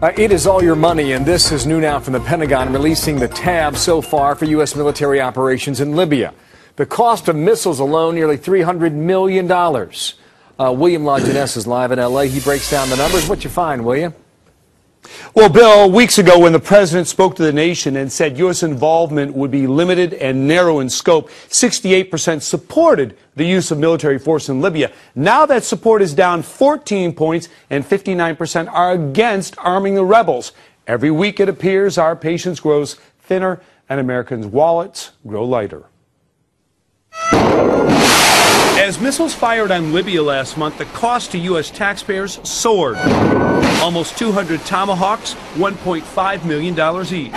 It is all your money, and this is new now from the Pentagon, releasing the tab so far for U.S. military operations in Libya. The cost of missiles alone, nearly $300 million. William LaJeunesse is live in L.A. He breaks down the numbers. What you find, William? Well, Bill, weeks ago when the president spoke to the nation and said U.S. involvement would be limited and narrow in scope, 68% supported the use of military force in Libya. Now that support is down 14 points and 59% are against arming the rebels. Every week it appears our patience grows thinner and Americans' wallets grow lighter. As missiles fired on Libya last month, the cost to U.S. taxpayers soared. Almost 200 Tomahawks, $1.5 million each.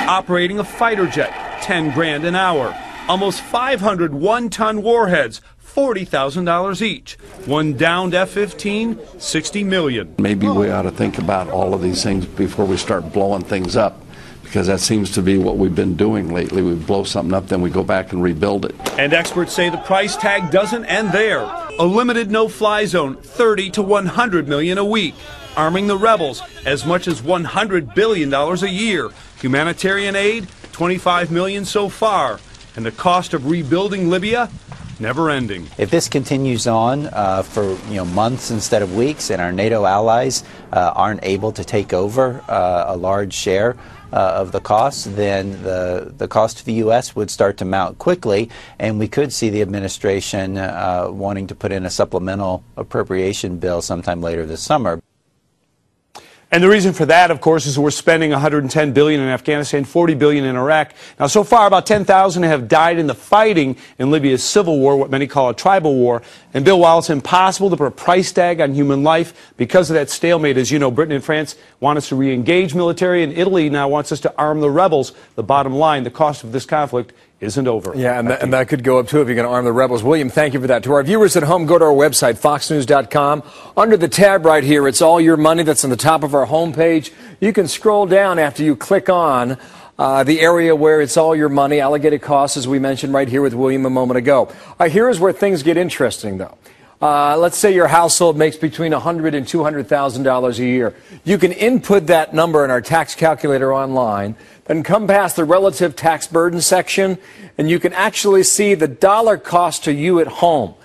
Operating a fighter jet, $10 grand an hour. Almost 500 one-ton warheads, $40,000 each. One downed F-15, $60 million. Maybe we ought to think about all of these things before we start blowing things up, because that seems to be what we've been doing lately. We blow something up, then we go back and rebuild it. And experts say the price tag doesn't end there. A limited no-fly zone, $30 to $100 million a week. Arming the rebels, as much as $100 billion a year. Humanitarian aid, $25 million so far. And the cost of rebuilding Libya, never ending. If this continues on for months instead of weeks, and our NATO allies aren't able to take over a large share of the cost, then the cost to the U.S. would start to mount quickly, and we could see the administration wanting to put in a supplemental appropriation bill sometime later this summer. And the reason for that, of course, is we're spending $110 billion in Afghanistan, $40 billion in Iraq. Now, so far, about 10,000 have died in the fighting in Libya's civil war, what many call a tribal war. And, Bill, while it's impossible to put a price tag on human life because of that stalemate, as you know, Britain and France want us to re-engage military, and Italy now wants us to arm the rebels. The bottom line, the cost of this conflict isn't over. Yeah, and that could go up, too, if you're going to arm the rebels. William, thank you for that. To our viewers at home, go to our website, foxnews.com. Under the tab right here, it's all your money. That's on the top of our homepage. You can scroll down after you click on the area where it's all your money, allocated costs, as we mentioned right here with William a moment ago. Here is where things get interesting, though. Let's say your household makes between $100,000 and $200,000 a year. You can input that number in our tax calculator online, then come past the relative tax burden section, and you can actually see the dollar cost to you at home.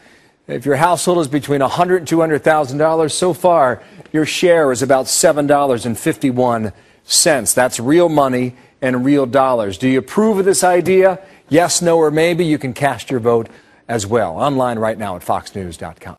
If your household is between $100,000 and $200,000, so far your share is about $7.51. That's real money and real dollars. Do you approve of this idea? Yes, no, or maybe? You can cast your vote as well. Online right now at foxnews.com.